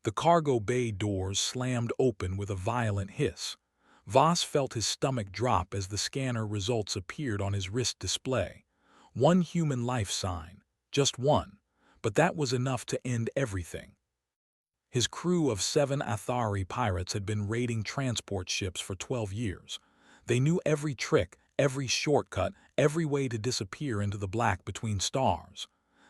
The cargo bay doors slammed open with a violent hiss. Voss felt his stomach drop as the scanner results appeared on his wrist display. One human life sign, just one, but that was enough to end everything. His crew of 7 Athari pirates had been raiding transport ships for 12 years. They knew every trick, every shortcut, every way to disappear into the black between stars.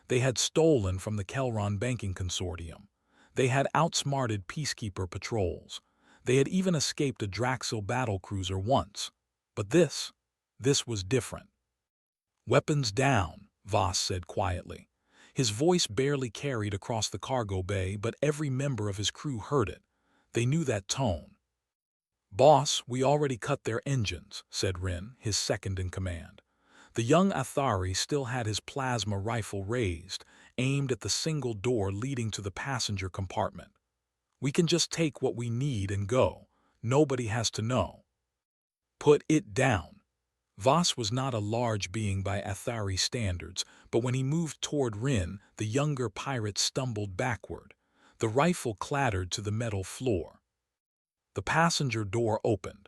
They had stolen from the Kelron banking consortium. They had outsmarted peacekeeper patrols. They had even escaped a Draxil battlecruiser once. But this was different. "Weapons down," Voss said quietly. His voice barely carried across the cargo bay, but every member of his crew heard it. They knew that tone. "Boss, we already cut their engines," said Rin, his second in command. The young Athari still had his plasma rifle raised, aimed at the single door leading to the passenger compartment. "We can just take what we need and go. Nobody has to know." "Put it down." Voss was not a large being by Athari standards, but when he moved toward Rin, the younger pirate stumbled backward. The rifle clattered to the metal floor. The passenger door opened.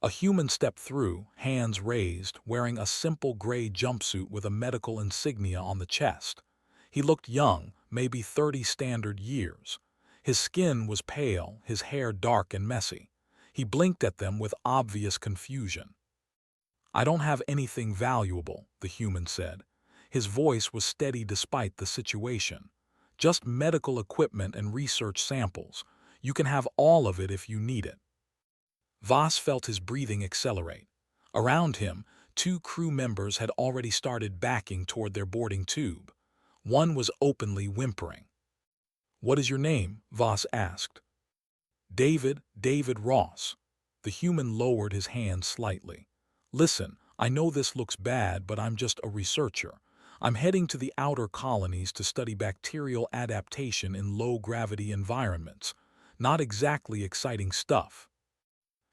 A human stepped through, hands raised, wearing a simple gray jumpsuit with a medical insignia on the chest. He looked young, maybe 30 standard years. His skin was pale, his hair dark and messy. He blinked at them with obvious confusion. "I don't have anything valuable," the human said. His voice was steady despite the situation. "Just medical equipment and research samples. You can have all of it if you need it." Voss felt his breathing accelerate. Around him, 2 crew members had already started backing toward their boarding tube. One was openly whimpering. "What is your name?" Voss asked. David Ross." The human lowered his hand slightly. "Listen, I know this looks bad, but I'm just a researcher. I'm heading to the outer colonies to study bacterial adaptation in low-gravity environments. Not exactly exciting stuff."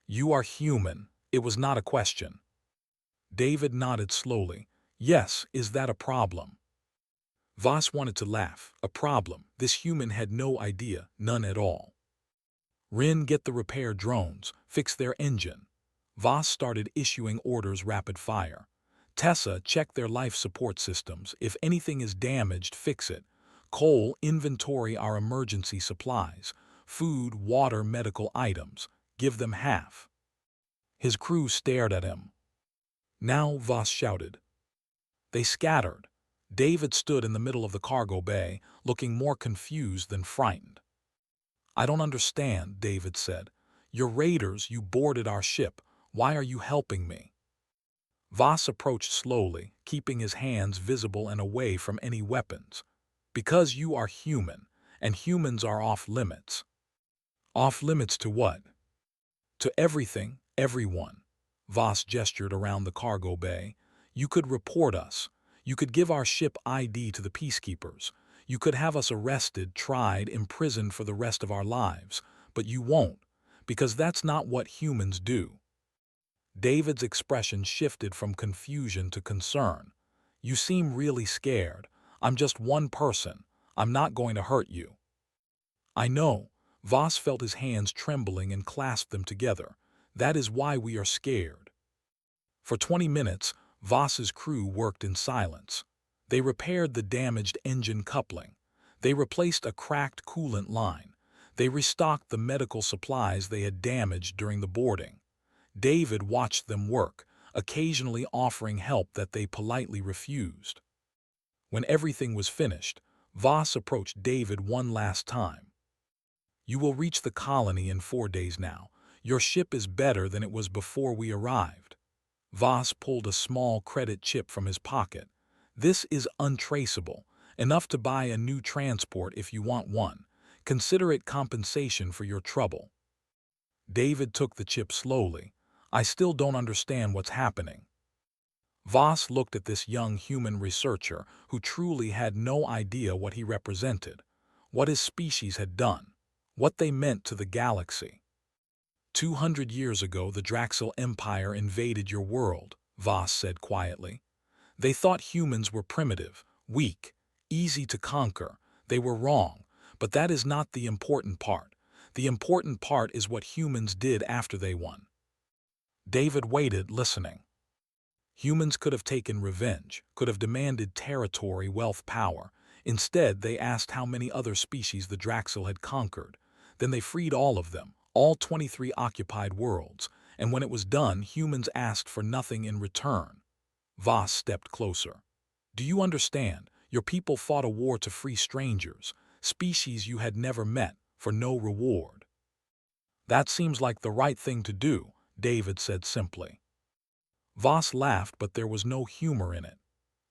"You are human." It was not a question. David nodded slowly. "Yes, is that a problem?" Voss wanted to laugh. A problem. This human had no idea, none at all. "Rin, get the repair drones, fix their engine." Voss started issuing orders rapid fire. "Tessa, check their life support systems. If anything is damaged, fix it. Cole, inventory our emergency supplies. Food, water, medical items. Give them half." His crew stared at him. "Now," Voss shouted. They scattered. David stood in the middle of the cargo bay, looking more confused than frightened. "I don't understand," David said. "You're raiders, you boarded our ship. Why are you helping me?" Voss approached slowly, keeping his hands visible and away from any weapons. "Because you are human, and humans are off limits." "Off limits to what?" "To everything, everyone." Voss gestured around the cargo bay. "You could report us. You could give our ship ID to the peacekeepers. You could have us arrested, tried, imprisoned for the rest of our lives. But you won't, because that's not what humans do." David's expression shifted from confusion to concern. "You seem really scared. I'm just one person. I'm not going to hurt you." "I know." Voss felt his hands trembling and clasped them together. "That is why we are scared." For 20 minutes, Voss's crew worked in silence. They repaired the damaged engine coupling. They replaced a cracked coolant line. They restocked the medical supplies they had damaged during the boarding. David watched them work, occasionally offering help that they politely refused. When everything was finished, Voss approached David one last time. "You will reach the colony in 4 days now. Your ship is better than it was before we arrived." Voss pulled a small credit chip from his pocket. "This is untraceable, enough to buy a new transport if you want one. Consider it compensation for your trouble." David took the chip slowly. "I still don't understand what's happening." Voss looked at this young human researcher who truly had no idea what he represented, what his species had done, what they meant to the galaxy. 200 years ago, the Draxil Empire invaded your world," Voss said quietly. "They thought humans were primitive, weak, easy to conquer. They were wrong, But that is not the important part. The important part is what humans did after they won. David waited, listening. Humans could have taken revenge, could have demanded territory, wealth, power. Instead, they asked how many other species the Draxel had conquered. Then they freed all of them, all 23 occupied worlds, and when it was done, humans asked for nothing in return. Voss stepped closer. Do you understand? Your people fought a war to free strangers, species you had never met, for no reward. That seems like the right thing to do, David said simply. Voss laughed, but there was no humor in it.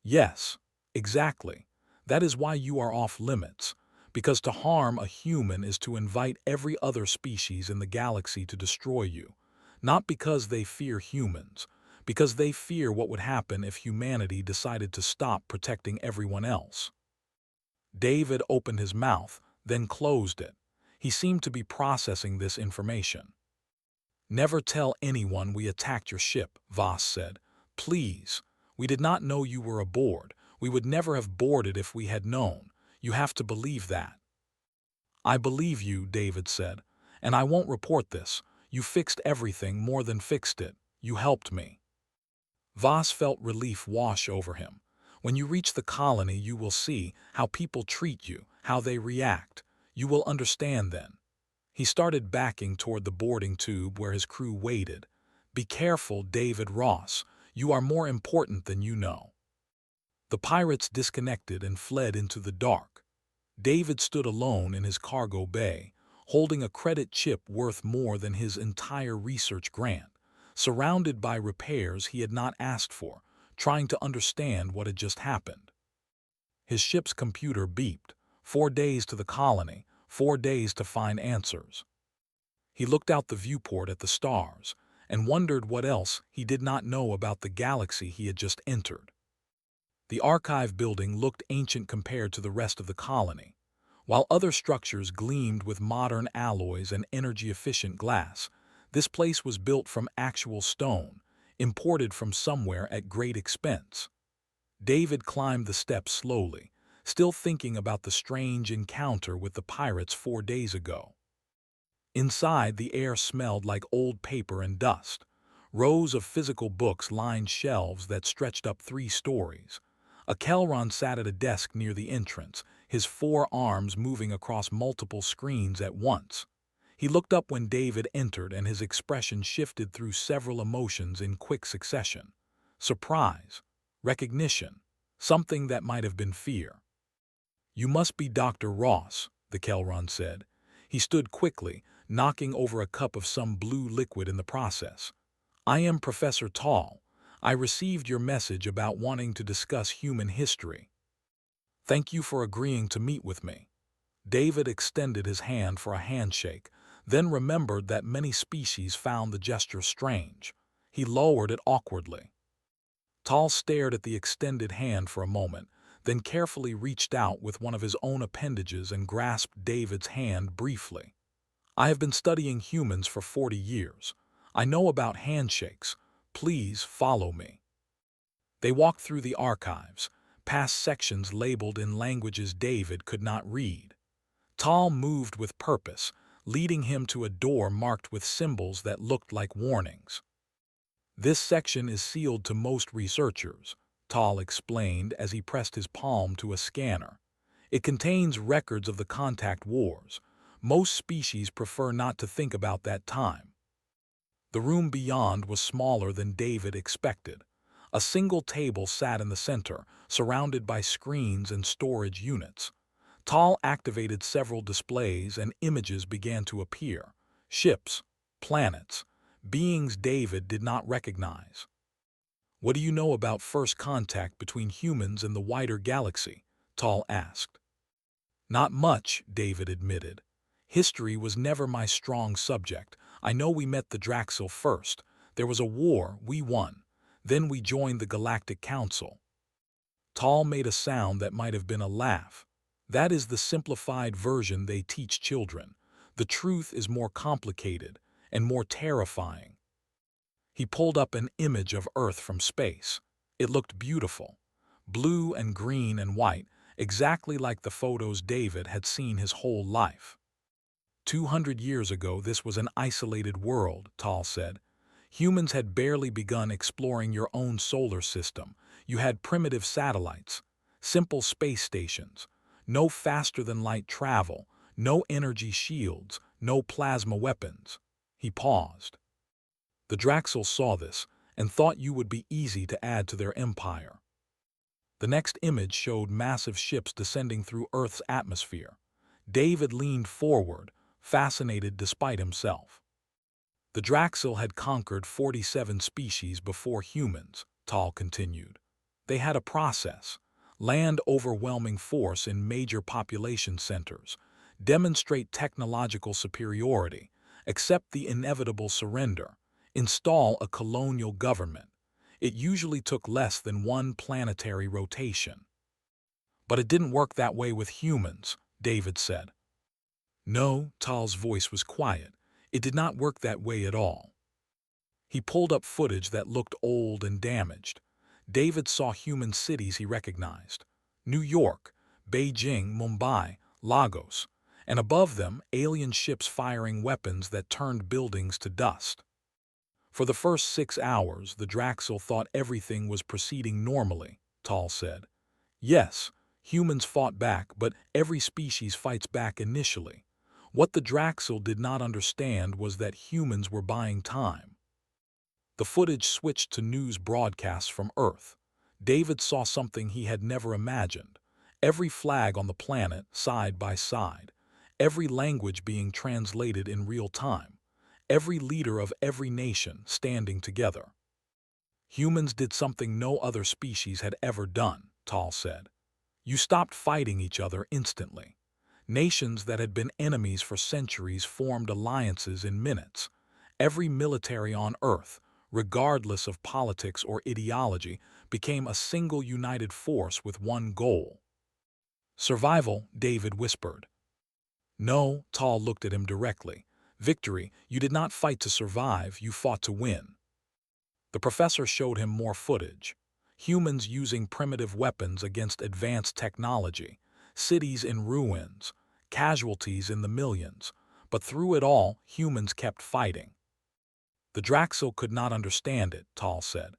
Yes, exactly. That is why you are off limits, because to harm a human is to invite every other species in the galaxy to destroy you, not because they fear humans, because they fear what would happen if humanity decided to stop protecting everyone else. David opened his mouth, then closed it. He seemed to be processing this information. Never tell anyone we attacked your ship, Voss said. Please. We did not know you were aboard. We would never have boarded if we had known. You have to believe that. I believe you, David said, and I won't report this. You fixed everything, more than fixed it. You helped me. Voss felt relief wash over him. When you reach the colony, you will see how people treat you, how they react. You will understand then. He started backing toward the boarding tube where his crew waited. Be careful, David Ross. You are more important than you know. The pirates disconnected and fled into the dark. David stood alone in his cargo bay, holding a credit chip worth more than his entire research grant, surrounded by repairs he had not asked for, trying to understand what had just happened. His ship's computer beeped. 4 days to the colony, 4 days to find answers. He looked out the viewport at the stars and wondered what else he did not know about the galaxy he had just entered. The archive building looked ancient compared to the rest of the colony. While other structures gleamed with modern alloys and energy-efficient glass, this place was built from actual stone, imported from somewhere at great expense. David climbed the steps slowly, still thinking about the strange encounter with the pirates 4 days ago. Inside, the air smelled like old paper and dust. Rows of physical books lined shelves that stretched up 3 stories. A Kelron sat at a desk near the entrance, his 4 arms moving across multiple screens at once. He looked up when David entered, and his expression shifted through several emotions in quick succession. Surprise, recognition, something that might have been fear. You must be Dr. Ross, the Kelron said. He stood quickly, knocking over a cup of some blue liquid in the process. I am Professor Tall. I received your message about wanting to discuss human history. Thank you for agreeing to meet with me. David extended his hand for a handshake, then remembered that many species found the gesture strange. He lowered it awkwardly. Tall stared at the extended hand for a moment, then carefully reached out with one of his own appendages and grasped David's hand briefly. I have been studying humans for 40 years. I know about handshakes. Please follow me. They walked through the archives, past sections labeled in languages David could not read. Tall moved with purpose, leading him to a door marked with symbols that looked like warnings. This section is sealed to most researchers, Tall explained as he pressed his palm to a scanner. It contains records of the contact wars. Most species prefer not to think about that time. The room beyond was smaller than David expected. A single table sat in the center, surrounded by screens and storage units. Tall activated several displays and images began to appear. Ships, planets, beings David did not recognize. What do you know about first contact between humans and the wider galaxy? Tall asked. Not much, David admitted. History was never my strong subject. I know we met the Draxel first. There was a war, we won. Then we joined the Galactic Council. Tall made a sound that might have been a laugh. That is the simplified version they teach children. The truth is more complicated and more terrifying. He pulled up an image of Earth from space. It looked beautiful. Blue and green and white, exactly like the photos David had seen his whole life. 200 years ago, this was an isolated world, Tal said. Humans had barely begun exploring your own solar system. You had primitive satellites, simple space stations, no faster-than-light travel, no energy shields, no plasma weapons. He paused. The Draxel saw this and thought you would be easy to add to their empire. The next image showed massive ships descending through Earth's atmosphere. David leaned forward, fascinated despite himself. The Draxel had conquered 47 species before humans, Tal continued. They had a process, land overwhelming force in major population centers, demonstrate technological superiority, accept the inevitable surrender, install a colonial government. It usually took less than one planetary rotation. But it didn't work that way with humans, David said. No, Tal's voice was quiet. It did not work that way at all. He pulled up footage that looked old and damaged. David saw human cities he recognized. New York, Beijing, Mumbai, Lagos, and above them alien ships firing weapons that turned buildings to dust. For the first 6 hours, the Draxel thought everything was proceeding normally, Tal said. Yes, humans fought back, but every species fights back initially. What the Draxel did not understand was that humans were buying time. The footage switched to news broadcasts from Earth. David saw something he had never imagined. Every flag on the planet, side by side. Every language being translated in real time. Every leader of every nation standing together. Humans did something no other species had ever done, Tal said. You stopped fighting each other instantly. Nations that had been enemies for centuries formed alliances in minutes. Every military on Earth, regardless of politics or ideology, became a single united force with one goal. Survival, David whispered. No, Tal looked at him directly. Victory, you did not fight to survive, you fought to win. The professor showed him more footage. Humans using primitive weapons against advanced technology, cities in ruins, casualties in the millions, but through it all, humans kept fighting. The Draxel could not understand it, Tal said.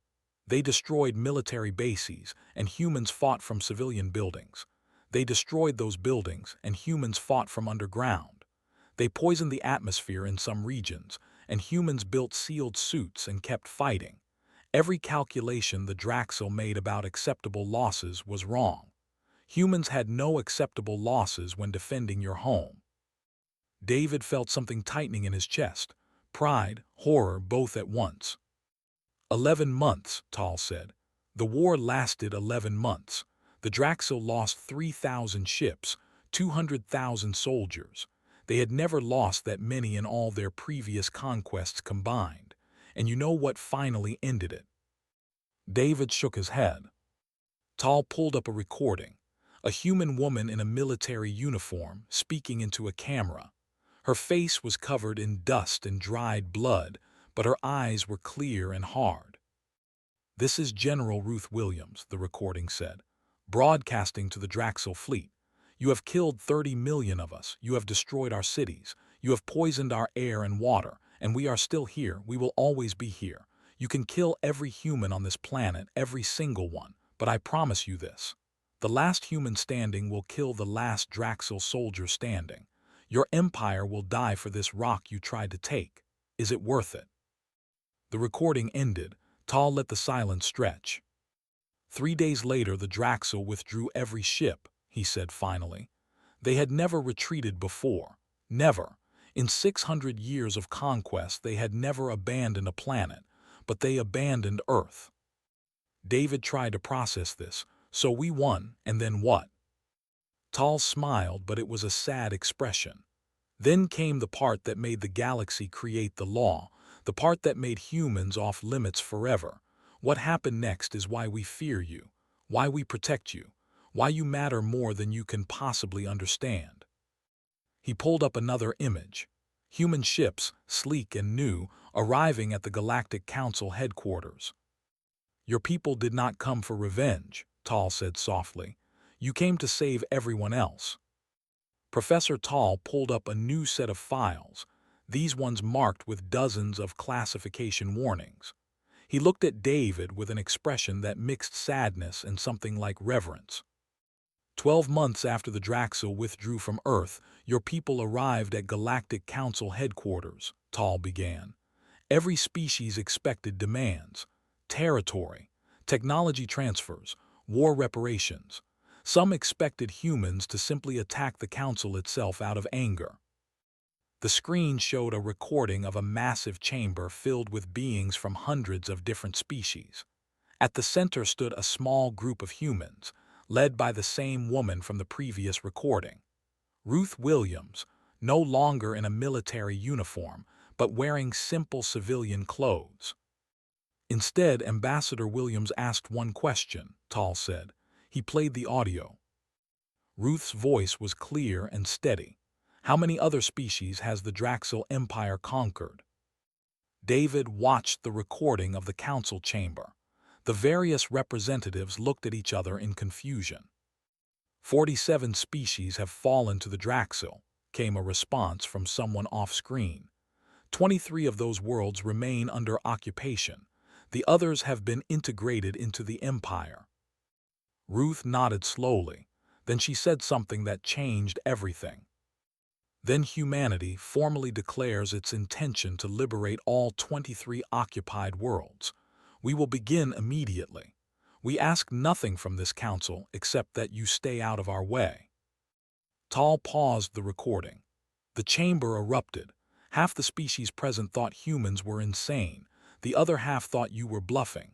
They destroyed military bases, and humans fought from civilian buildings. They destroyed those buildings, and humans fought from underground. They poisoned the atmosphere in some regions, and humans built sealed suits and kept fighting. Every calculation the Draxel made about acceptable losses was wrong. Humans had no acceptable losses when defending your home. David felt something tightening in his chest, pride, horror, both at once. 11 months, Tal said. The war lasted 11 months. The Draxel lost 3,000 ships, 200,000 soldiers. They had never lost that many in all their previous conquests combined. And you know what finally ended it? David shook his head. Tal pulled up a recording. A human woman in a military uniform speaking into a camera. Her face was covered in dust and dried blood, but her eyes were clear and hard. This is General Ruth Williams, the recording said, broadcasting to the Draxel fleet. You have killed 30 million of us. You have destroyed our cities. You have poisoned our air and water, and we are still here. We will always be here. You can kill every human on this planet, every single one, but I promise you this. The last human standing will kill the last Draxel soldier standing. Your empire will die for this rock you tried to take. Is it worth it? The recording ended. Tal let the silence stretch. 3 days later, the Draxel withdrew every ship, he said finally. They had never retreated before. Never. In 600 years of conquest, they had never abandoned a planet, but they abandoned Earth. David tried to process this. So we won, and then what? Tal smiled, but it was a sad expression. Then came the part that made the galaxy create the law, the part that made humans off limits forever. What happened next is why we fear you, why we protect you, why you matter more than you can possibly understand. He pulled up another image. Human ships, sleek and new, arriving at the Galactic Council headquarters. Your people did not come for revenge, Tal said softly. You came to save everyone else. Professor Tall pulled up a new set of files, these ones marked with dozens of classification warnings. He looked at David with an expression that mixed sadness and something like reverence. 12 months after the Draxil withdrew from Earth, your people arrived at Galactic Council headquarters, Tall began. Every species expected demands: territory, technology transfers, war reparations. Some expected humans to simply attack the council itself out of anger. The screen showed a recording of a massive chamber filled with beings from hundreds of different species. At the center stood a small group of humans, led by the same woman from the previous recording. Ruth Williams, no longer in a military uniform, but wearing simple civilian clothes. Instead, Ambassador Williams asked one question, Tall said. He played the audio. Ruth's voice was clear and steady. How many other species has the Draxil Empire conquered? David watched the recording of the council chamber. The various representatives looked at each other in confusion. 47 species have fallen to the Draxil, came a response from someone off-screen. 23 of those worlds remain under occupation. The others have been integrated into the Empire. Ruth nodded slowly. Then she said something that changed everything. Then humanity formally declares its intention to liberate all 23 occupied worlds. We will begin immediately. We ask nothing from this council except that you stay out of our way. Tall paused the recording. The chamber erupted. Half the species present thought humans were insane. The other half thought you were bluffing.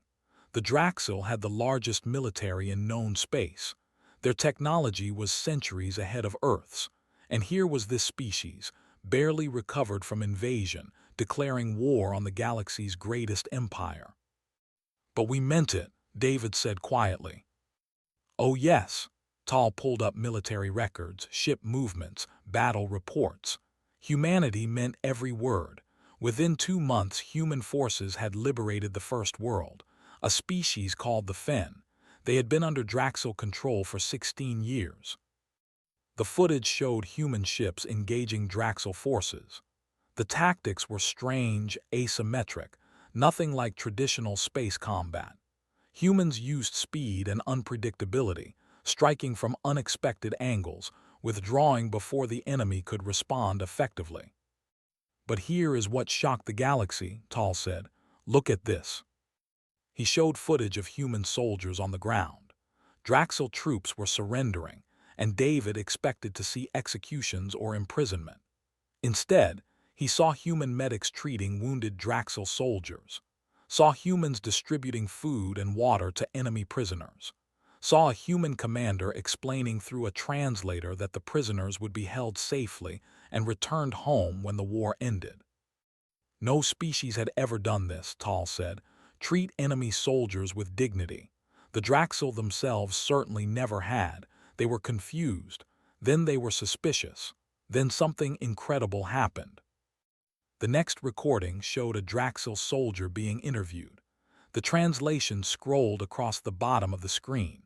The Draxil had the largest military in known space. Their technology was centuries ahead of Earth's. And here was this species, barely recovered from invasion, declaring war on the galaxy's greatest empire. But we meant it, David said quietly. Oh yes. Tall pulled up military records, ship movements, battle reports. Humanity meant every word. Within 2 months, human forces had liberated the First World, a species called the Fen. They had been under Draxil control for 16 years. The footage showed human ships engaging Draxil forces. The tactics were strange, asymmetric, nothing like traditional space combat. Humans used speed and unpredictability, striking from unexpected angles, withdrawing before the enemy could respond effectively. But here is what shocked the galaxy, Tall said. Look at this. He showed footage of human soldiers on the ground. Draxil troops were surrendering, and David expected to see executions or imprisonment. Instead, he saw human medics treating wounded Draxil soldiers, saw humans distributing food and water to enemy prisoners, saw a human commander explaining through a translator that the prisoners would be held safely and returned home when the war ended. No species had ever done this, Tall said. Treat enemy soldiers with dignity. The Draxil themselves certainly never had. They were confused. Then they were suspicious. Then something incredible happened. The next recording showed a Draxil soldier being interviewed. The translation scrolled across the bottom of the screen.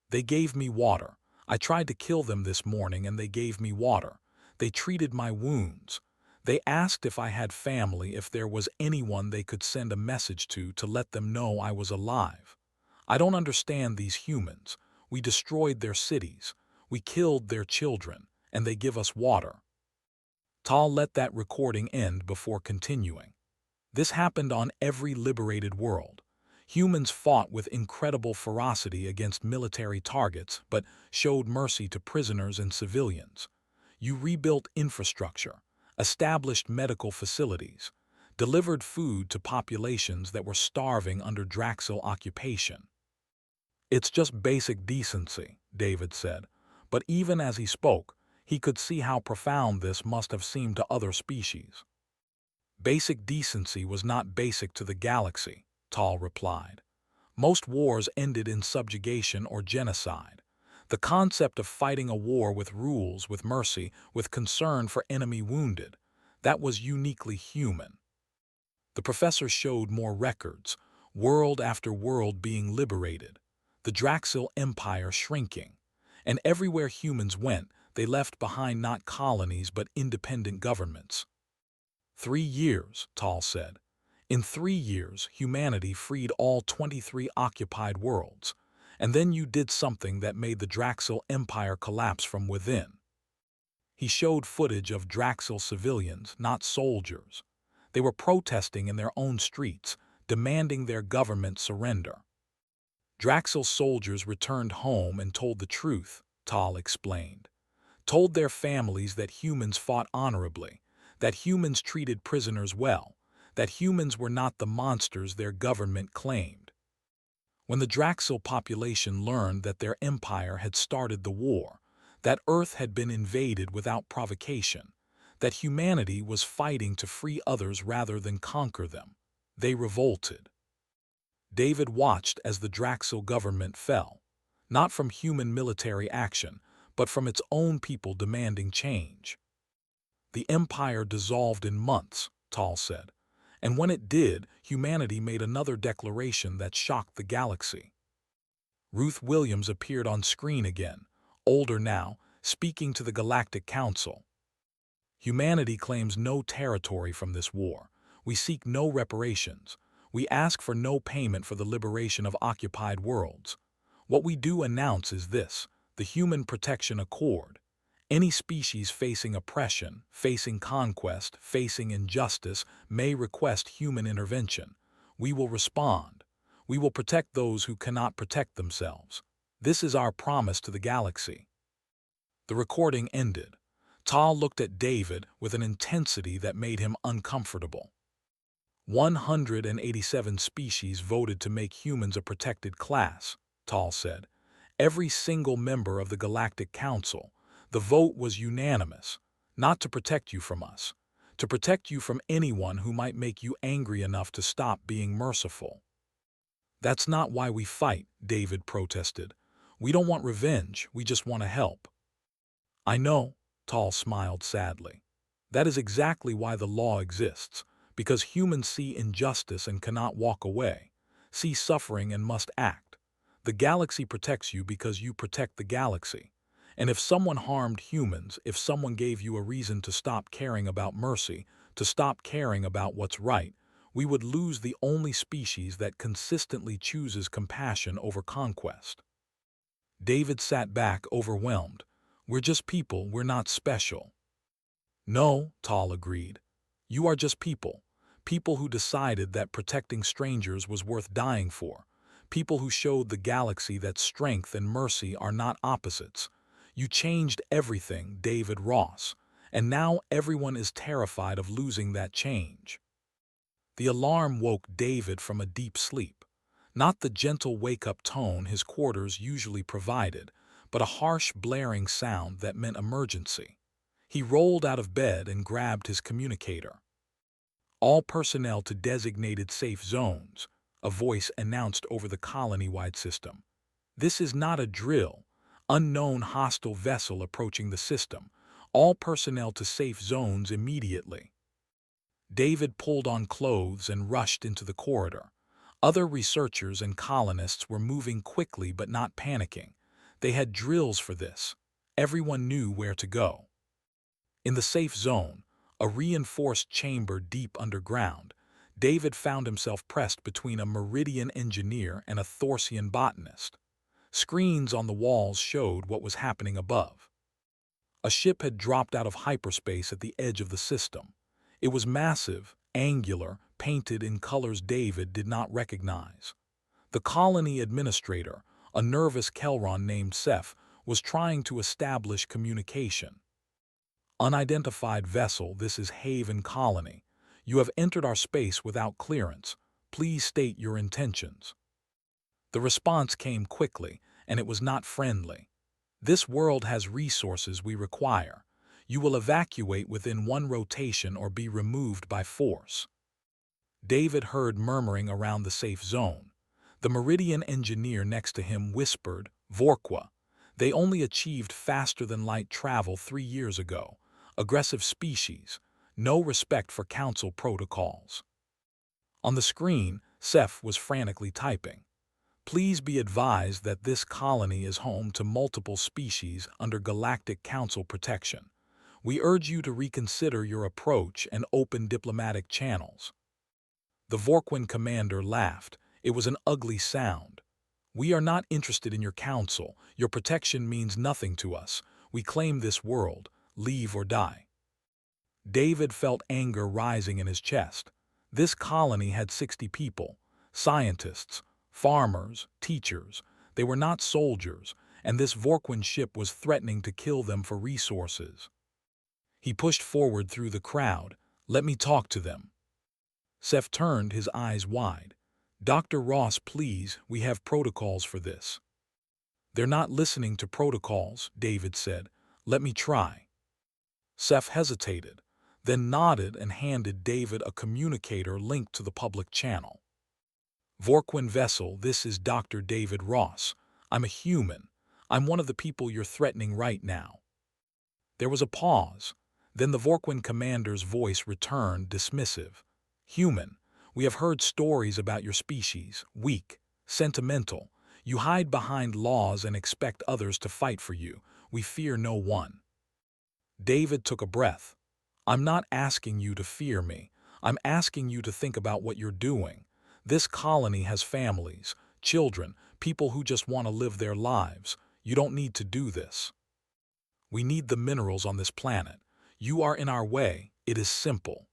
They gave me water. I tried to kill them this morning and they gave me water. They treated my wounds. They asked if I had family, if there was anyone they could send a message to let them know I was alive. I don't understand these humans. We destroyed their cities. We killed their children, and they give us water. Tall let that recording end before continuing. This happened on every liberated world. Humans fought with incredible ferocity against military targets, but showed mercy to prisoners and civilians. You rebuilt infrastructure, established medical facilities, delivered food to populations that were starving under Draxil occupation. It's just basic decency, David said, but even as he spoke, he could see how profound this must have seemed to other species. Basic decency was not basic to the galaxy, Tall replied. Most wars ended in subjugation or genocide. The concept of fighting a war with rules, with mercy, with concern for enemy wounded, that was uniquely human. The professor showed more records, world after world being liberated, the Draxil Empire shrinking. And everywhere humans went, they left behind not colonies but independent governments. 3 years, Tal said. In 3 years, humanity freed all 23 occupied worlds. And then you did something that made the Draxel Empire collapse from within. He showed footage of Draxel civilians, not soldiers. They were protesting in their own streets, demanding their government surrender. Draxel soldiers returned home and told the truth, Tal explained. Told their families that humans fought honorably, that humans treated prisoners well, that humans were not the monsters their government claimed. When the Draxel population learned that their empire had started the war, that Earth had been invaded without provocation, that humanity was fighting to free others rather than conquer them, they revolted. David watched as the Draxel government fell, not from human military action, but from its own people demanding change. The empire dissolved in months, Tal said, and when it did, humanity made another declaration that shocked the galaxy. Ruth Williams appeared on screen again, older now, speaking to the Galactic Council. Humanity claims no territory from this war. We seek no reparations. We ask for no payment for the liberation of occupied worlds. What we do announce is this: the Human Protection Accord. Any species facing oppression, facing conquest, facing injustice may request human intervention. We will respond. We will protect those who cannot protect themselves. This is our promise to the galaxy. The recording ended. Tal looked at David with an intensity that made him uncomfortable. 187 species voted to make humans a protected class, Tal said. Every single member of the Galactic Council. The vote was unanimous, not to protect you from us, to protect you from anyone who might make you angry enough to stop being merciful. That's not why we fight, David protested. We don't want revenge, we just want to help. I know, Tal smiled sadly. That is exactly why the law exists, because humans see injustice and cannot walk away, see suffering and must act. The galaxy protects you because you protect the galaxy. And if someone harmed humans, if someone gave you a reason to stop caring about mercy, to stop caring about what's right, we would lose the only species that consistently chooses compassion over conquest. David sat back, overwhelmed. We're just people, we're not special. No, Tal agreed. You are just people. People who decided that protecting strangers was worth dying for. People who showed the galaxy that strength and mercy are not opposites. You changed everything, David Ross, and now everyone is terrified of losing that change. The alarm woke David from a deep sleep. Not the gentle wake-up tone his quarters usually provided, but a harsh, blaring sound that meant emergency. He rolled out of bed and grabbed his communicator. All personnel to designated safe zones, a voice announced over the colony-wide system. This is not a drill. Unknown hostile vessel approaching the system. All personnel to safe zones immediately. David pulled on clothes and rushed into the corridor. Other researchers and colonists were moving quickly but not panicking. They had drills for this. Everyone knew where to go. In the safe zone, a reinforced chamber deep underground, David found himself pressed between a Meridian engineer and a Thorsian botanist. Screens on the walls showed what was happening above. A ship had dropped out of hyperspace at the edge of the system. It was massive, angular, painted in colors David did not recognize. The colony administrator, a nervous Kelron named Seth, was trying to establish communication. Unidentified vessel, this is Haven Colony. You have entered our space without clearance. Please state your intentions. The response came quickly, and it was not friendly. This world has resources we require. You will evacuate within one rotation or be removed by force. David heard murmuring around the safe zone. The Meridian engineer next to him whispered, Vorqua. They only achieved faster-than-light travel 3 years ago. Aggressive species. No respect for council protocols. On the screen, Seth was frantically typing. Please be advised that this colony is home to multiple species under Galactic Council protection. We urge you to reconsider your approach and open diplomatic channels." The Vorquin commander laughed. It was an ugly sound. "We are not interested in your council. Your protection means nothing to us. We claim this world. Leave or die." David felt anger rising in his chest. This colony had 60 people, scientists, farmers, teachers. They were not soldiers, and this Vorquin ship was threatening to kill them for resources. He pushed forward through the crowd. "Let me talk to them." Seth turned, his eyes wide. "Dr. Ross, please, we have protocols for this." "They're not listening to protocols," David said. "Let me try." Seth hesitated, then nodded and handed David a communicator linked to the public channel. "Vorquin vessel, this is Dr. David Ross. I'm a human. I'm one of the people you're threatening right now." There was a pause. Then the Vorquin commander's voice returned, dismissive. "Human, we have heard stories about your species, weak, sentimental. You hide behind laws and expect others to fight for you. We fear no one." David took a breath. "I'm not asking you to fear me. I'm asking you to think about what you're doing. This colony has families, children, people who just want to live their lives. You don't need to do this. We need the minerals on this planet. You are in our way. It is simple."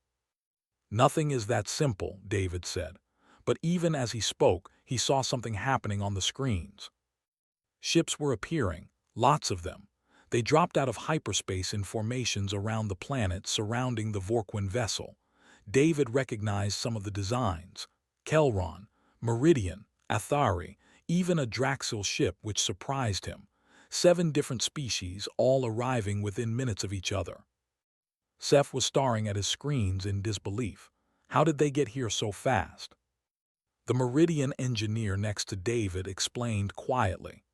"Nothing is that simple," David said. But even as he spoke, he saw something happening on the screens. Ships were appearing, lots of them. They dropped out of hyperspace in formations around the planet surrounding the Vorquin vessel. David recognized some of the designs. Kelron, Meridian, Athari, even a Draxil ship which surprised him. 7 different species, all arriving within minutes of each other. Seth was staring at his screens in disbelief. How did they get here so fast? The Meridian engineer next to David explained quietly.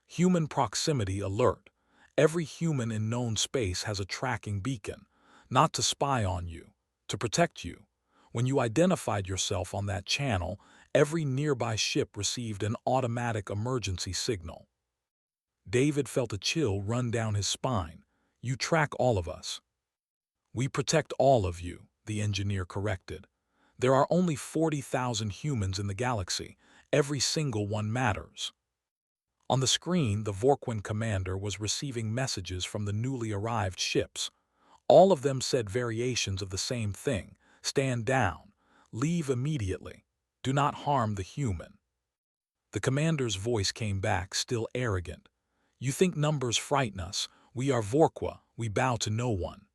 "Human proximity alert. Every human in known space has a tracking beacon, not to spy on you, to protect you. When you identified yourself on that channel, every nearby ship received an automatic emergency signal." David felt a chill run down his spine. "You track all of us." "We protect all of you," the engineer corrected. "There are only 40,000 humans in the galaxy. Every single one matters." On the screen, the Vorquin commander was receiving messages from the newly arrived ships. All of them said variations of the same thing. "Stand down. Leave immediately. Do not harm the human." The commander's voice came back, still arrogant. "You think numbers frighten us. We are Vorqua. We bow to no one."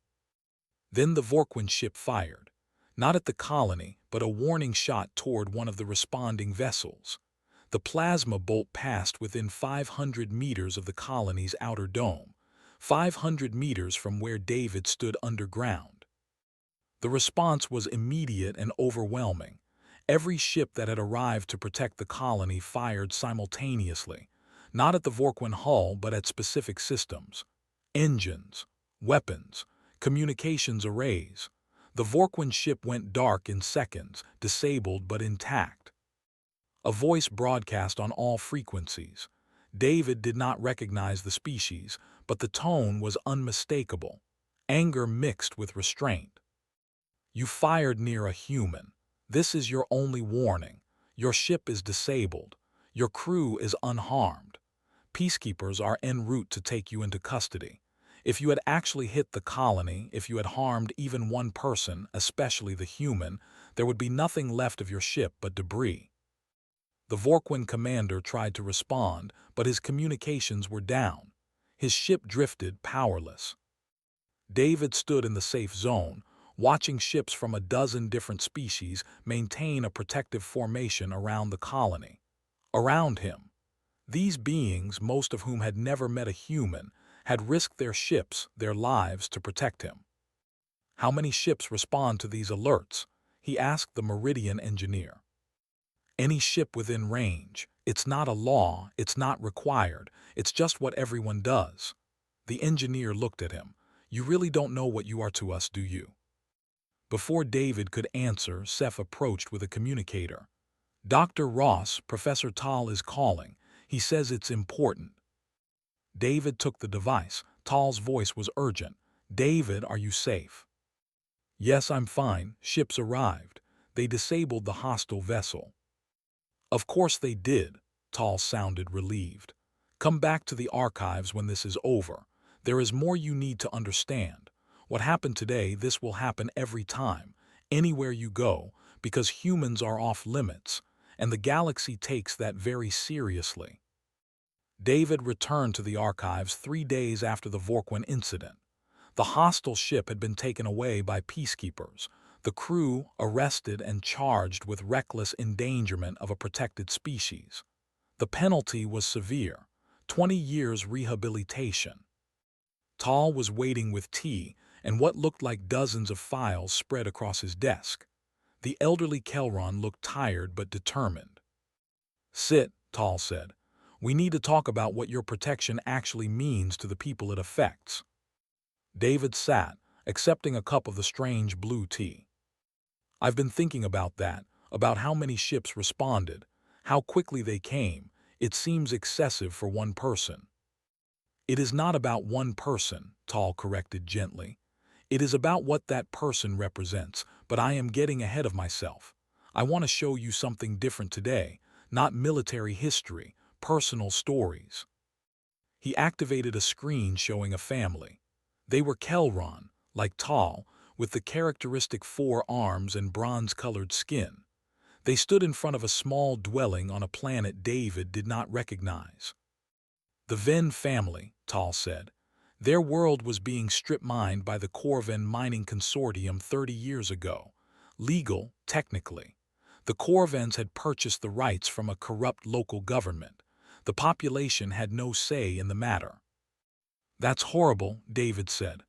Then the Vorquin ship fired. Not at the colony, but a warning shot toward one of the responding vessels. The plasma bolt passed within 500 meters of the colony's outer dome, 500 meters from where David stood underground. The response was immediate and overwhelming. Every ship that had arrived to protect the colony fired simultaneously, not at the Vorquin hull but at specific systems. Engines, weapons, communications arrays. The Vorquin ship went dark in seconds, disabled but intact. A voice broadcast on all frequencies. David did not recognize the species, but the tone was unmistakable. Anger mixed with restraint. "You fired near a human. This is your only warning. Your ship is disabled. Your crew is unharmed. Peacekeepers are en route to take you into custody. If you had actually hit the colony, if you had harmed even one person, especially the human, there would be nothing left of your ship but debris." The Vorquin commander tried to respond, but his communications were down. His ship drifted, powerless. David stood in the safe zone, watching ships from a dozen different species maintain a protective formation around the colony. Around him, these beings, most of whom had never met a human, had risked their ships, their lives to protect him. "How many ships respond to these alerts?" he asked the Meridian engineer. "Any ship within range. It's not a law, it's not required, it's just what everyone does." The engineer looked at him. "You really don't know what you are to us, do you?" Before David could answer, Seth approached with a communicator. Dr. Ross, Professor Tal is calling. He says it's important. David took the device. Tal's voice was urgent. David, are you safe? Yes, I'm fine. Ships arrived. They disabled the hostile vessel. Of course they did. Tal sounded relieved. Come back to the archives when this is over. There is more you need to understand. What happened today, this will happen every time, anywhere you go, because humans are off limits, and the galaxy takes that very seriously. David returned to the archives 3 days after the Vorquin incident. The hostile ship had been taken away by peacekeepers, the crew arrested and charged with reckless endangerment of a protected species. The penalty was severe, 20 years rehabilitation. Tal was waiting with tea and what looked like dozens of files spread across his desk. The elderly Kelron looked tired but determined. Sit, Tal said. We need to talk about what your protection actually means to the people it affects. David sat, accepting a cup of the strange blue tea. I've been thinking about that, about how many ships responded, how quickly they came. It seems excessive for one person. It is not about one person, Tal corrected gently. It is about what that person represents, but I am getting ahead of myself. I want to show you something different today, not military history, personal stories. He activated a screen showing a family. They were Kelron, like Tal, with the characteristic 4 arms and bronze-colored skin. They stood in front of a small dwelling on a planet David did not recognize. The Venn family, Tal said. Their world was being strip-mined by the Corvan Mining Consortium 30 years ago. Legal, technically. The Corvans had purchased the rights from a corrupt local government. The population had no say in the matter. That's horrible, David said.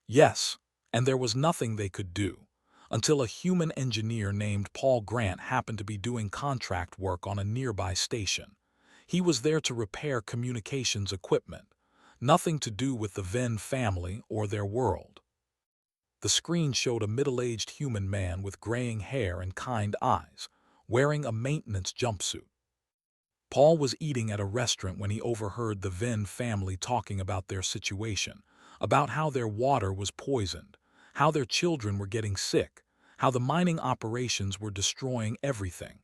Yes, and there was nothing they could do, until a human engineer named Paul Grant happened to be doing contract work on a nearby station. He was there to repair communications equipment, nothing to do with the Venn family or their world. The screen showed a middle-aged human man with graying hair and kind eyes, wearing a maintenance jumpsuit. Paul was eating at a restaurant when he overheard the Venn family talking about their situation, about how their water was poisoned, how their children were getting sick, how the mining operations were destroying everything.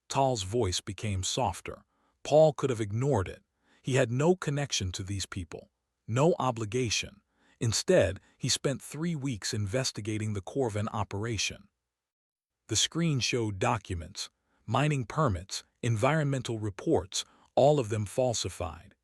Tal's voice became softer. Paul could have ignored it. He had no connection to these people, no obligation. Instead, he spent 3 weeks investigating the Corvan operation. The screen showed documents, mining permits, environmental reports, all of them falsified.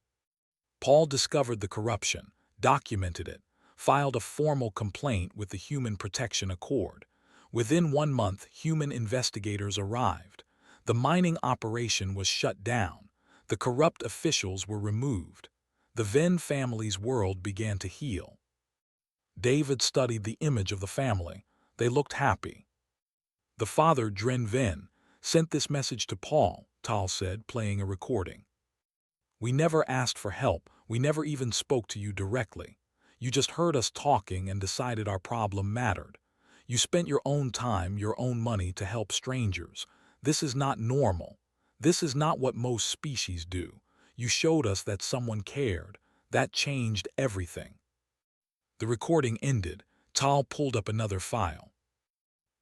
Paul discovered the corruption, documented it, filed a formal complaint with the Human Protection Accord. Within 1 month, human investigators arrived. The mining operation was shut down. The corrupt officials were removed. The Venn family's world began to heal. David studied the image of the family. They looked happy. The father, Dren Venn, sent this message to Paul, Tal said, playing a recording. We never asked for help. We never even spoke to you directly. You just heard us talking and decided our problem mattered. You spent your own time, your own money to help strangers. This is not normal. This is not what most species do. You showed us that someone cared. That changed everything. The recording ended. Tal pulled up another file.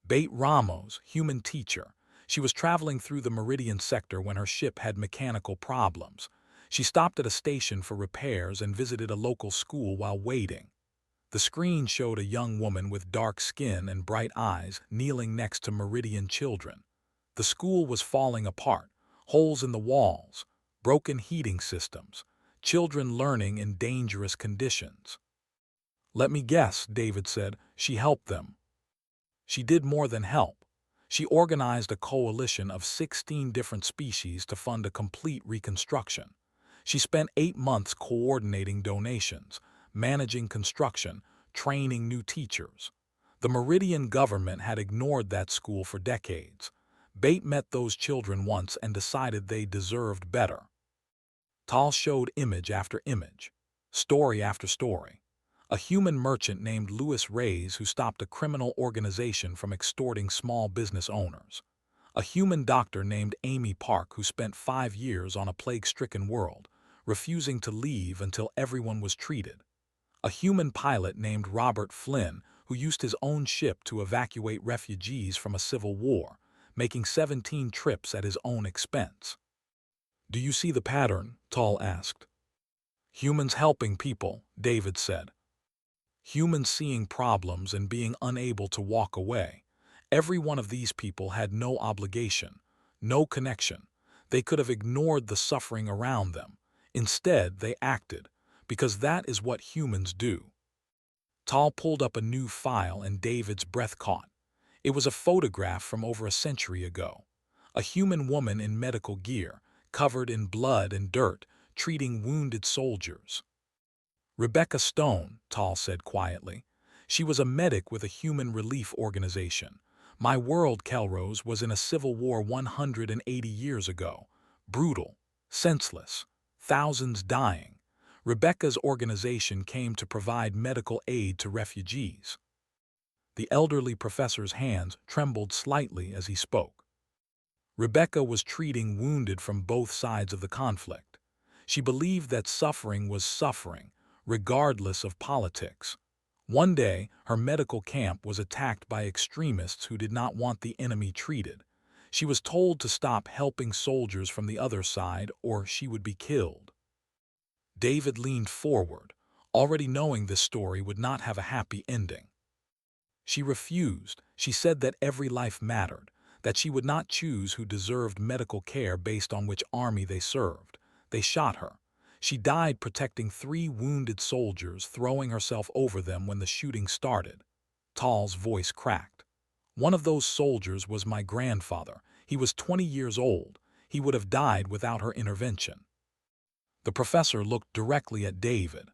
Bate Ramos, human teacher. She was traveling through the Meridian sector when her ship had mechanical problems. She stopped at a station for repairs and visited a local school while waiting. The screen showed a young woman with dark skin and bright eyes kneeling next to Meridian children. The school was falling apart, holes in the walls, broken heating systems, children learning in dangerous conditions. Let me guess, David said, she helped them. She did more than help. She organized a coalition of 16 different species to fund a complete reconstruction. She spent 8 months coordinating donations, managing construction, training new teachers. The Meridian government had ignored that school for decades. Bate met those children once and decided they deserved better. Tal showed image after image, story after story. A human merchant named Louis Reyes who stopped a criminal organization from extorting small business owners. A human doctor named Amy Park who spent 5 years on a plague-stricken world, refusing to leave until everyone was treated. A human pilot named Robert Flynn who used his own ship to evacuate refugees from a civil war, making 17 trips at his own expense. "Do you see the pattern?" Tall asked. "Humans helping people," David said. "Humans seeing problems and being unable to walk away. Every one of these people had no obligation, no connection. They could have ignored the suffering around them. Instead, they acted, because that is what humans do." Tal pulled up a new file and David's breath caught. It was a photograph from over a century ago. A human woman in medical gear, covered in blood and dirt, treating wounded soldiers. "Rebecca Stone," Tal said quietly. "She was a medic with a human relief organization. My world, Kelrose, was in a civil war 180 years ago. Brutal, senseless, thousands dying. Rebecca's organization came to provide medical aid to refugees." The elderly professor's hands trembled slightly as he spoke. Rebecca was treating wounded from both sides of the conflict. She believed that suffering was suffering, regardless of politics. One day, her medical camp was attacked by extremists who did not want the enemy treated. She was told to stop helping soldiers from the other side or she would be killed. David leaned forward, already knowing this story would not have a happy ending. She refused. She said that every life mattered, that she would not choose who deserved medical care based on which army they served. They shot her. She died protecting 3 wounded soldiers, throwing herself over them when the shooting started. Tal's voice cracked. "One of those soldiers was my grandfather. He was 20 years old. He would have died without her intervention." The professor looked directly at David.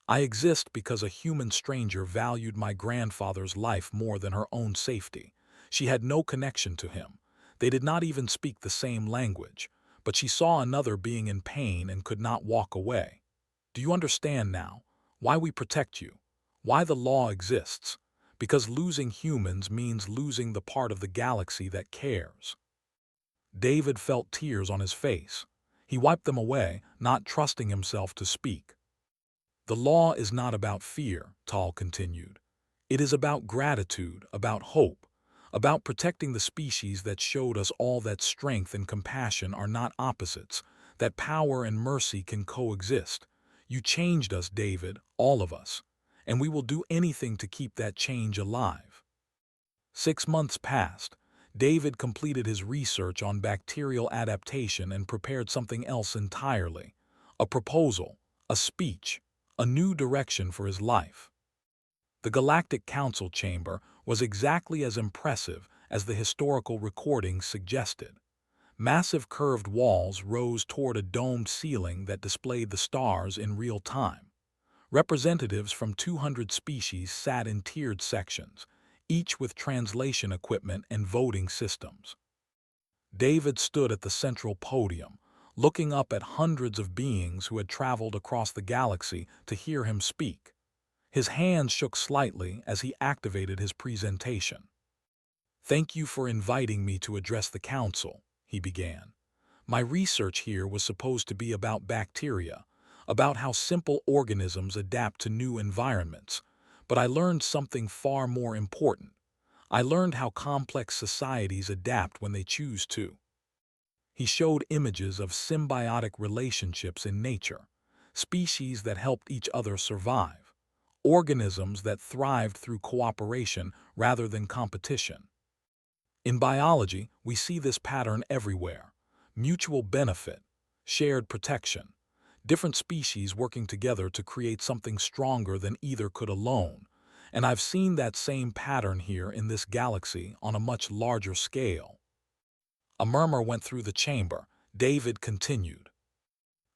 "I exist because a human stranger valued my grandfather's life more than her own safety. She had no connection to him. They did not even speak the same language, but she saw another being in pain and could not walk away. Do you understand now why we protect you? Why the law exists? Because losing humans means losing the part of the galaxy that cares." David felt tears on his face. He wiped them away, not trusting himself to speak. "The law is not about fear," Tal continued. "It is about gratitude, about hope, about protecting the species that showed us all that strength and compassion are not opposites, that power and mercy can coexist. You changed us, David, all of us, and we will do anything to keep that change alive." 6 months passed. David completed his research on bacterial adaptation and prepared something else entirely. A proposal, a speech, a new direction for his life. The Galactic Council chamber was exactly as impressive as the historical recordings suggested. Massive curved walls rose toward a domed ceiling that displayed the stars in real time. Representatives from 200 species sat in tiered sections, each with translation equipment and voting systems. David stood at the central podium, looking up at hundreds of beings who had traveled across the galaxy to hear him speak. His hands shook slightly as he activated his presentation. "Thank you for inviting me to address the council," he began. "My research here was supposed to be about bacteria, about how simple organisms adapt to new environments, but I learned something far more important. I learned how complex societies adapt when they choose to." He showed images of symbiotic relationships in nature, species that helped each other survive, organisms that thrived through cooperation rather than competition. In biology, we see this pattern everywhere: mutual benefit, shared protection, different species working together to create something stronger than either could alone. And I've seen that same pattern here in this galaxy on a much larger scale. A murmur went through the chamber. David continued.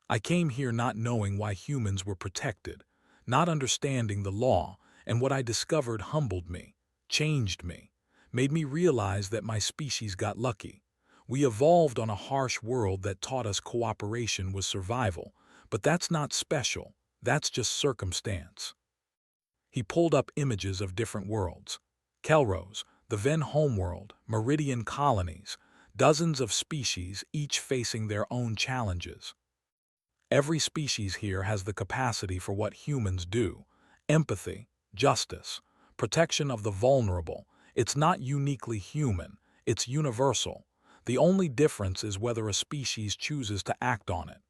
"I came here not knowing why humans were protected, not understanding the law, and what I discovered humbled me, changed me, made me realize that my species got lucky. We evolved on a harsh world that taught us cooperation was survival, but that's not special, that's just circumstance." He pulled up images of different worlds. Kelrose, the Ven homeworld, Meridian colonies, dozens of species each facing their own challenges. Every species here has the capacity for what humans do: empathy, justice, protection of the vulnerable. It's not uniquely human, it's universal. The only difference is whether a species chooses to act on it.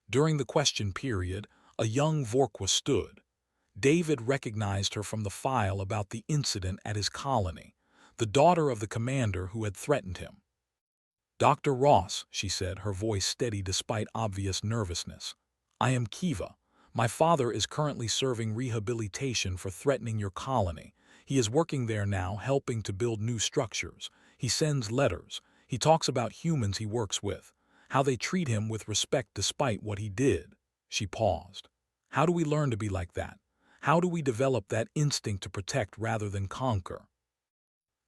During the question period, a young Vorqua stood. David recognized her from the file about the incident at his colony, the daughter of the commander who had threatened him. "Dr. Ross," she said, her voice steady despite obvious nervousness, "I am Kiva. My father is currently serving rehabilitation for threatening your colony. He is working there now, helping to build new structures. He sends letters. He talks about humans he works with, how they treat him with respect despite what he did." She paused. "How do we learn to be like that? How do we develop that instinct to protect rather than conquer?"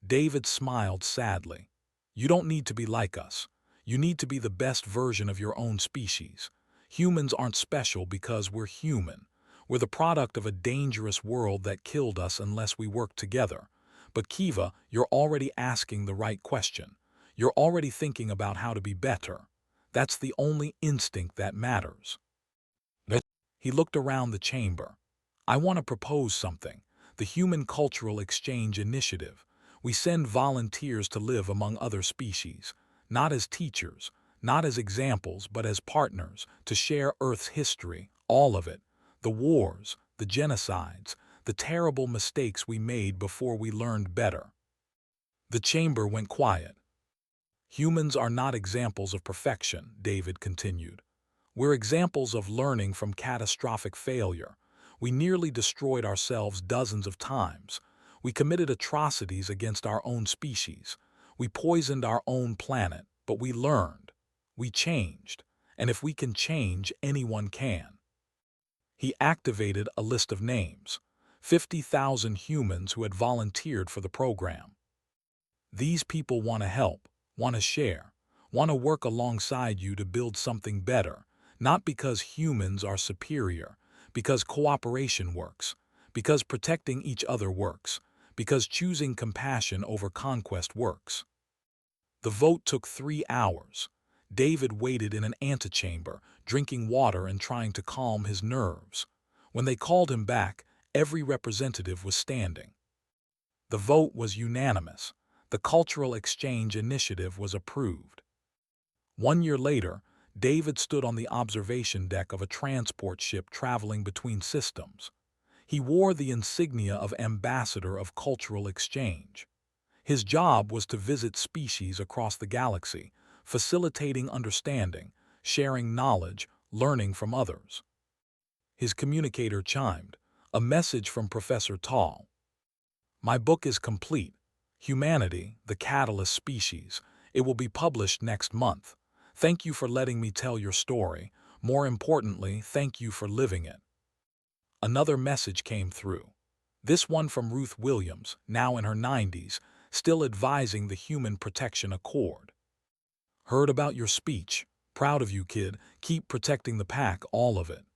David smiled sadly. "You don't need to be like us. You need to be the best version of your own species. Humans aren't special because we're human. We're the product of a dangerous world that killed us unless we work together. But Kiva, you're already asking the right question. You're already thinking about how to be better. That's the only instinct that matters." He looked around the chamber. "I want to propose something. The Human Cultural Exchange Initiative. We send volunteers to live among other species, not as teachers, not as examples, but as partners, to share Earth's history, all of it. The wars, the genocides, the terrible mistakes we made before we learned better." The chamber went quiet. "Humans are not examples of perfection," David continued. "We're examples of learning from catastrophic failure. We nearly destroyed ourselves dozens of times. We committed atrocities against our own species. We poisoned our own planet, but we learned. We changed. And if we can change, anyone can." He activated a list of names: 50,000 humans who had volunteered for the program. "These people want to help, want to share, want to work alongside you to build something better, not because humans are superior, because cooperation works, because protecting each other works, because choosing compassion over conquest works." The vote took 3 hours. David waited in an antechamber, drinking water and trying to calm his nerves. When they called him back, every representative was standing. The vote was unanimous. The Cultural Exchange Initiative was approved. 1 year later, David stood on the observation deck of a transport ship traveling between systems. He wore the insignia of Ambassador of Cultural Exchange. His job was to visit species across the galaxy, facilitating understanding, sharing knowledge, learning from others. His communicator chimed, a message from Professor Tall. "My book is complete. Humanity, the Catalyst Species. It will be published next month. Thank you for letting me tell your story. More importantly, thank you for living it." Another message came through. This one from Ruth Williams, now in her 90s, still advising the Human Protection Accord. "Heard about your speech. Proud of you, kid. Keep protecting the pack, all of it."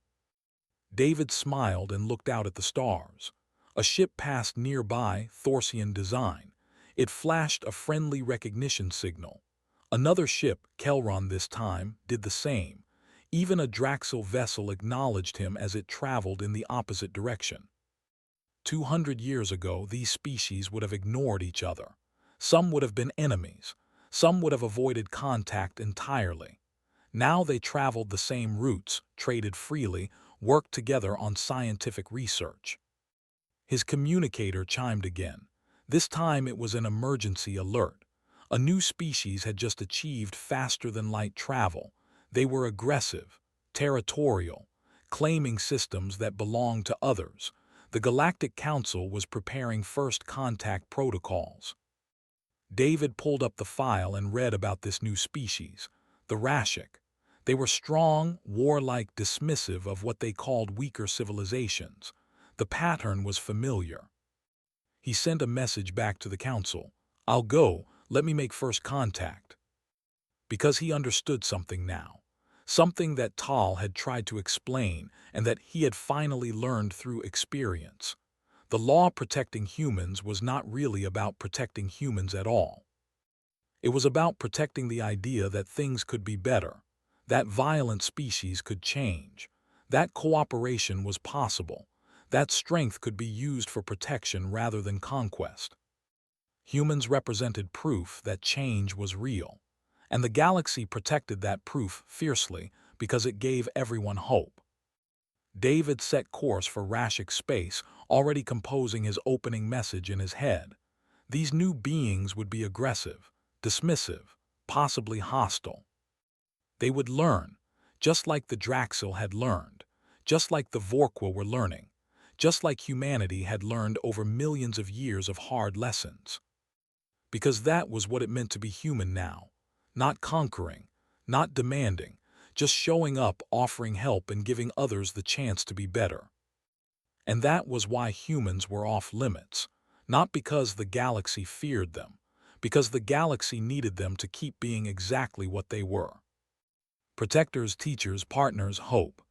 David smiled and looked out at the stars. A ship passed nearby, Thorsian design. It flashed a friendly recognition signal. Another ship, Kelron this time, did the same. Even a Draxel vessel acknowledged him as it traveled in the opposite direction. 200 years ago, these species would have ignored each other. Some would have been enemies. Some would have avoided contact entirely. Now they traveled the same routes, traded freely, worked together on scientific research. His communicator chimed again. This time it was an emergency alert. A new species had just achieved faster-than-light travel. They were aggressive, territorial, claiming systems that belonged to others. The Galactic Council was preparing first contact protocols. David pulled up the file and read about this new species, the Rashik. They were strong, warlike, dismissive of what they called weaker civilizations. The pattern was familiar. He sent a message back to the Council. "I'll go. Let me make first contact." Because he understood something now. Something that Tal had tried to explain and that he had finally learned through experience. The law protecting humans was not really about protecting humans at all. It was about protecting the idea that things could be better, that violent species could change, that cooperation was possible, that strength could be used for protection rather than conquest. Humans represented proof that change was real, and the galaxy protected that proof fiercely because it gave everyone hope. David set course for Rashik space, already composing his opening message in his head. These new beings would be aggressive, dismissive, possibly hostile. They would learn, just like the Draxil had learned, just like the Vorqua were learning, just like humanity had learned over millions of years of hard lessons. Because that was what it meant to be human now. Not conquering, not demanding, just showing up, offering help, and giving others the chance to be better. And that was why humans were off limits, not because the galaxy feared them, because the galaxy needed them to keep being exactly what they were. Protectors, teachers, partners, hope.